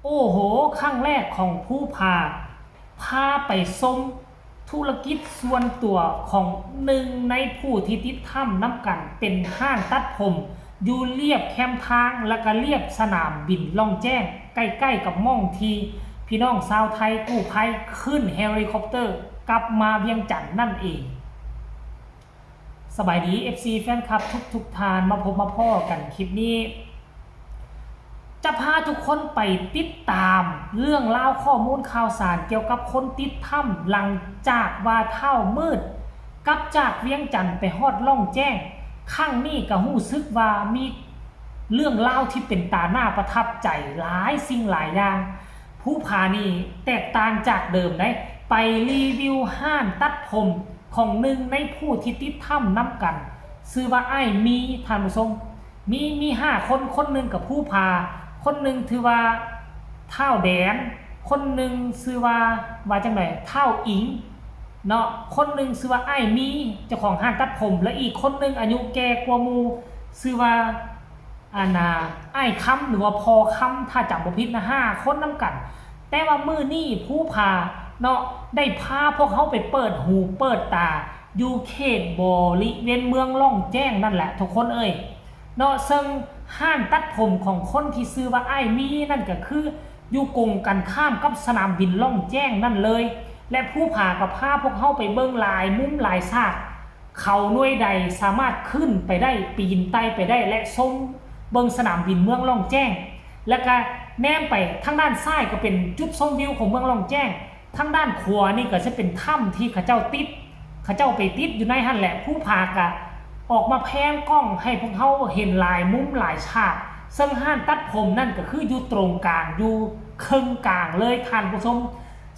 โอ้โหครั้งแรกของผู้พาไปส้มธุรกิจส่วนตัวของหนึ่งในผู้ที่ติดถ้ำน้ำกันเป็นห้างตัดผมอยู่เรียบแคมทางและก็เรียบสนามบินล่องแจ้งใกล้ๆกับม่องทีพี่น้องชาวไทยกู้ภัยขึ้นเฮลิคอปเตอร์กลับมาเวียงจันทน์นั่นเองสบายดี FC แฟนคลับทุกทานมาพบมาพ่อกันคลิปนี้จะพาทุกคนไปติดตามเรื่องราวข้อมูลข่าวสารเกี่ยวกับคนติดถ้ำหลังจากว่าเท่ามืดกับจากเวียงจันทน์ไปฮอดล่องแจ้งข้างนี้ก็หู้ซึกว่ามีเรื่องเล่าที่เป็นตาหน้าประทับใจหลายสิ่งหลายอย่างผู้พานี่แตกต่างจากเดิมได้ไปรีวิวห้านตัดผมของหนึ่งในผู้ที่ติดถ้ำน้ำกันชื่อว่าไอ้มีท่านผู้ชมมี5 คนคนหนึ่งกับผู้พาคนหนึ่งถือว่าเท่าแดนคนหนึ่งชื่อว่าจังไหนเท่าอิงเนาะคนหนึ่งชื่อว่าไอ้มีเจ้าของห้างตัดผมและอีกคนหนึ่งอายุแก่กว่ามูชื่อว่าไอ้คำหรือว่าพอคำถ้าจำบ่ผิดนะ5 คนน้ำกันแต่ว่ามือนี่ผู้พาเนาะได้พาพวกเขาไปเปิดหูเปิดตาอยู่เขตบริเวณเมืองล่องแจ้งนั่นแหละทุกคนเอ่ยเนาะซึ่งห้างตัดผมของคนที่ซื้อว่าไอ้มีนั่นก็คืออยู่กงกันข้ามกับสนามบินล่องแจ้งนั่นเลยและผู้พากับพาพวกเขาไปเบิ้งลายมุมลายซากเขาหน่วยใดสามารถขึ้นไปได้ปีนไต่ไปได้และชมเบิ้งสนามบินเมืองล่องแจ้งแล้วก็แนมไปทางด้านซ้ายก็เป็นจุดชมวิวของเมืองล่องแจ้งทางด้านขวานี่ก็จะเป็นถ้ำที่เขาเจ้าไปติดอยู่ในหันแหละผู้พากะออกมาแพงกล้องให้พวกเขาเห็นลายมุมหลายฉากซึ่งห้านตัดผมนั่นก็คืออยู่ตรงกลางอยู่ครึ่งกลางเลยท่านผู้ชม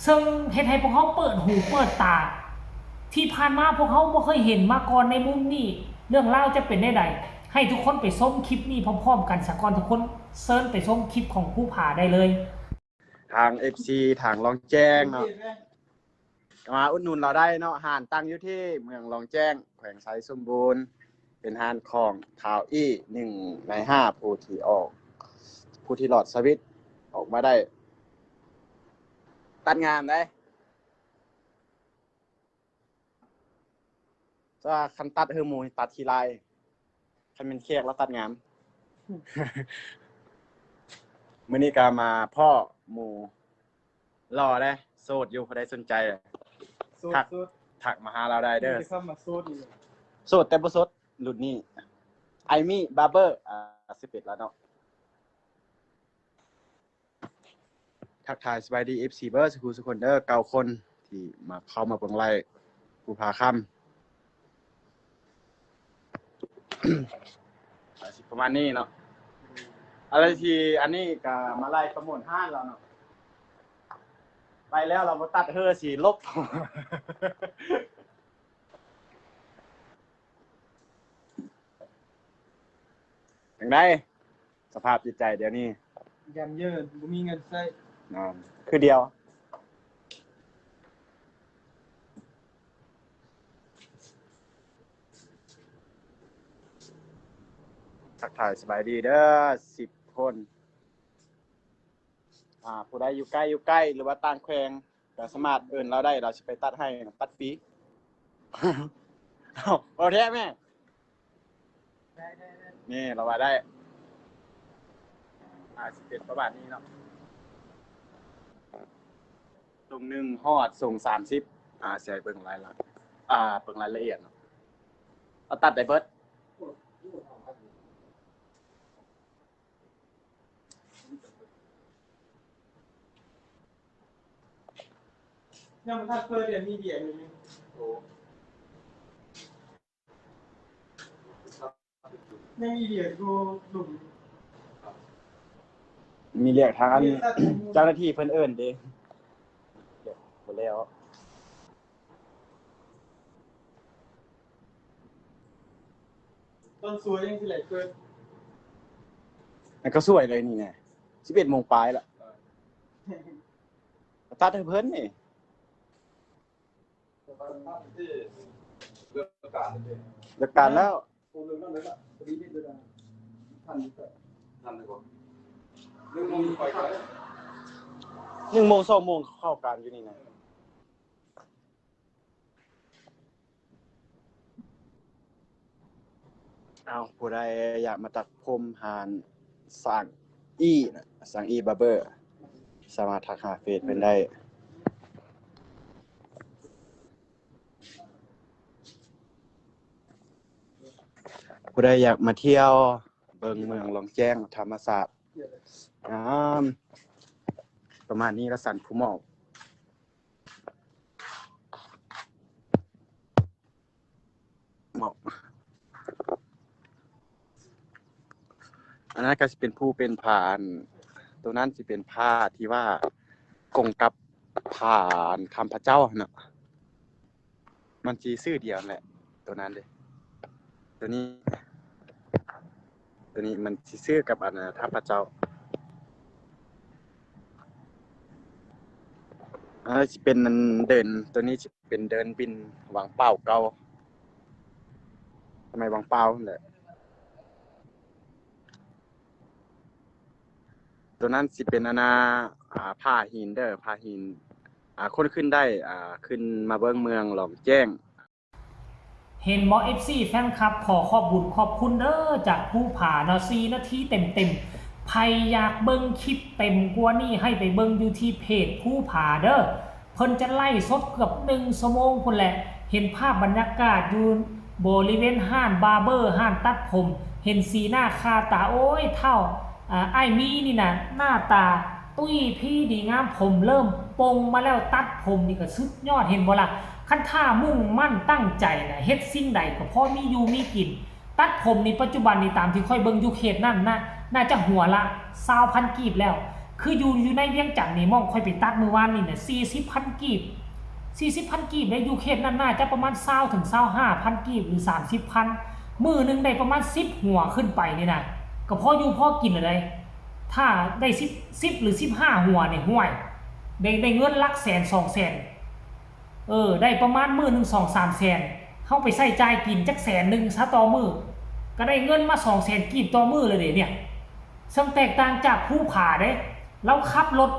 ซึ่งเห็นให้พวกเขาเปิดหูเปิดตาที่ผ่านมาพวกเขาไม่เคยเห็นมาก่อนในมุมนี้เรื่องเล่าจะเป็นได้ใดให้ทุกคนไปส้มคลิปนี้พร้อมๆกันสักก่อนทุกคนเซิร์ชไปส้มคลิปของผู้ผ่าได้เลยทาง FC ทางลองแจ้งเนาะมาอุดหนุนเราได้เนาะห้านตั้งอยู่ที่เมืองลองแจ้งแขวงไซสมบูรณ์เป็นห้านของท้าวอี้1 ใน 5ผู้ที่รอดชีวิตออกมาได้ตัดงานได้ถ้าคันตัดเฮอหมูตัดทีไรคันเป็นเค้กแล้วตัดงาน มื้อนี้ก็มาพ่อหมูรอได้โสดอยู่ใครสนใจถักมาหาเราได้เด้อโสดแต่บ่โสดรุ่นนี้ไอมี่บาร์เบอร์11แล้วเนาะทักทายสบายดี FC เบอร์สุคนเด้อ9 คนที่มาเข้ามาเบิ่งไลฟ์กูพาค่ำ ประมาณนี้เนาะอะไรที่อันนี้ก็มาไล่ประมวลห้านเราเนาะไปแล้วเรามาตัดเฮอสีลบ อย่างไรสภาพจิตใจเดี๋ยวนี้ยันเยินบ่มีเงินใช้คือเดียวทักทายสบายดีเด้อ10 คนผู้ใดอยู่ใกล้หรือว่าต่างแขวงก็สามารถเอิ้นเราได้เราสิไปตัดให้ตัดฟรี เอาแท้แม่ได้นี่เราว่าได้11ประมาณนี้เนาะส่ง1ฮอดส่ง30สิให้เบิ่งรายละเบิ่งรายละเอียดเนาะเอาตัดได้เบิดยังถ้าเพิ่นเดี๋ยวมีเดียอยู่นี่โอ้ยังมีเดียกูหลุมมีเรียกทางอันเจ้าหน้าที่เพิ่นเอิ้นเด้เดี๋ยวหมดแล้วต้นสวยยังสิไหลเกินมันก็สวยเลยนี่ไง11 โมงปลายแล้วตัดให้เพิ่นนี่เลิกการแล้วผมเรื่องนั้นเลยล่ะพอดีนิดเดียวทันเลยบ่1 โมงปล่อยก่อน 1 โมง 2 โมงเข้ากันอยู่นี่นะเอาผู้ใดอยากมาตัดผมหานสั่งนะสั่งบาร์เบอร์ สามารถทักหาเฟซเพิ่นได้ผู้ใดอยากมาเที่ยวเบิ่งเมืองลองแจ้งธรรมศาสตร์ประมาณนี้ละสันผู้หมอกหมอกอันนั้นก็สิเป็นผู้เป็นผ่านตัวนั้นสิเป็นผ้าที่ว่ากงกับผ่านคำพระเจ้าเนาะมันสิชื่อเดียวแหละตัวนั้นเด้ตัวนี้มันสิชื่อกับอันทัพพระเจ้าสิเป็นเดินตัวนี้สิเป็นเดินบินวางเป้าเก่าทำไมวางเป้านั่นแหละตัวนั้นสิเป็นผ้าหินเด้อผ้าหินคนขึ้นได้ขึ้นมาเบิ่งเมืองหลอมแจ้งเห็นหมอ FC แฟนคลับขอขอบบุญขอบคุณเด้อจากผู้ผ่าเนาะ4นาทีเต็มๆใครอยากเบิ่งคลิปเต็มกว่านี้ให้ไปเบิ่งอยู่ที่เพจผู้ผ่าเด้อเพิ่นจะไล่สดเกือบ1 ชั่วโมงพุ่นแหละเห็นภาพบรรยากาศอยู่บริเวณห้านบาร์เบอร์ห้านตัดผมเห็นสีหน้าคาตาโอ้ยเท่าไอ้มีนี่นะหน้าตาตุ้ยพี่ดีงามผมเริ่มปงมาแล้วตัดผมนี่ก็สุดยอดเห็นบ่ล่ะคันท่ามุ่งมั่นตั้งใจนะเฮ็ดสิ่งใดก็พอมีอยู่มีกินตัดผมนี่ปัจจุบันนี่ตามที่ค่อยเบิ่งอยู่เขตนั่นน่าจะหัวละ20,000 กีบแล้วคืออยู่ในเวียงจันทน์นี่มองค่อยไปตัดมื้อวานนี่น่ะ40,000 กีบ40,000 กีบได้อยู่เขตนั้นน่าจะประมาณ20ถึง25,000 กีบหรือ30,000มื้อนึงได้ประมาณ10หัวขึ้นไปนี่นะก็พออยู่พอกินเลยถ้าได้10หรือ15หัวเนี่ยห่วยได้เงินหลักแสน2แสนได้ประมาณมื้อนึง 2-3 แสนเฮาไปใช้จ่ายกินจักแสนนึงซะต่อมื้อก็ได้เงินมา2แสนกีบต่อมื้อเลยเด้เนี่ยซึ่งแตกต่างจากผู้ผ่าเด้เราขับรถ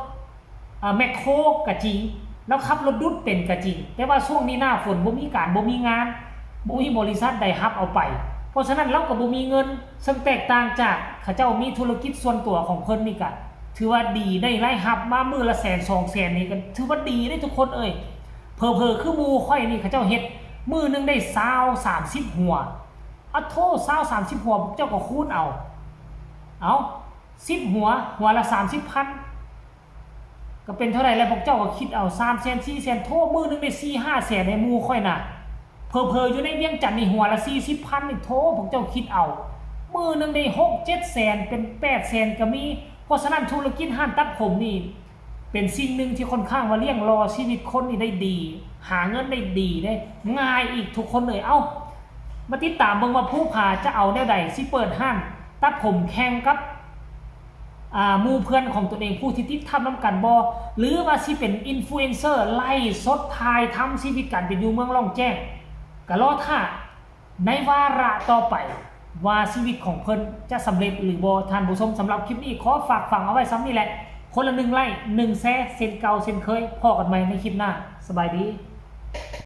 แมคโครก็จริงแล้วขับรถดุดเป็นก็จริงแต่ว่าช่วงนี้หน้าฝนบ่มีการบ่มีงานบ่มีบริษัทใดรับเอาไปเพราะฉะนั้นเราก็บ่มีเงินซึ่งแตกต่างจากเขาเจ้ามีธุรกิจส่วนตัวของเพิ่นนี่ก็ถือว่าดีได้รายรับมามื้อละแสน2แสนนี่ก็ถือว่าดีได้ทุกคนเอ้ยเผลอๆคือหมู่ค่อยนี่เขาเจ้าเฮ็ดมื้อนึงได้20 30หัวโท20 30หัวเจ้าก็คูณเอา10หัวละ 30,000 ก็เป็นเท่าไหร่แล้วพวกเจ้าก็คิดเอา3แสน4แสนโทมื้อนึงได้ 4-5 แสนในหมู่ค่อยน่ะเผลอๆอยู่ในเวียงจันทน์นี่หัวละ 40,000 นี่โทพวกเจ้าคิดเอามื้อนึงได้ 6-7 แสนเป็น8แสนก็มีเพราะฉะนั้นธุรกิจห้านตัดผมนี่เป็นสิ่งหนึ่งที่ค่อนข้างว่าเลี้ยงรอชีวิตคนนี่ได้ดีหาเงินได้ดีได้ง่ายอีกทุกคนเลยมาติดตามเบิ่งว่าผู้พาจะเอาแนวใดสิเปิดห้านตัดผมแข่งกับหมู่เพื่อนของตัวเองผู้ที่ติดทำน้ำกันบ่หรือว่าสิเป็นอินฟลูเอนเซอร์ไล่สดถ่ายทำชีวิตการเป็นอยู่เมืองล่องแจ้งก็รอท่าในวาระต่อไปว่าชีวิตของเพิ่นจะสำเร็จหรือบ่ท่านผู้ชมสำหรับคลิปนี้ขอฝากฝังเอาไว้ซ้ำนี่แหละคนละ1 ไลค์ 1 แชร์เซ็นเก่าเซ็นเคยพอกันใหม่ในคลิปหน้าสบายดี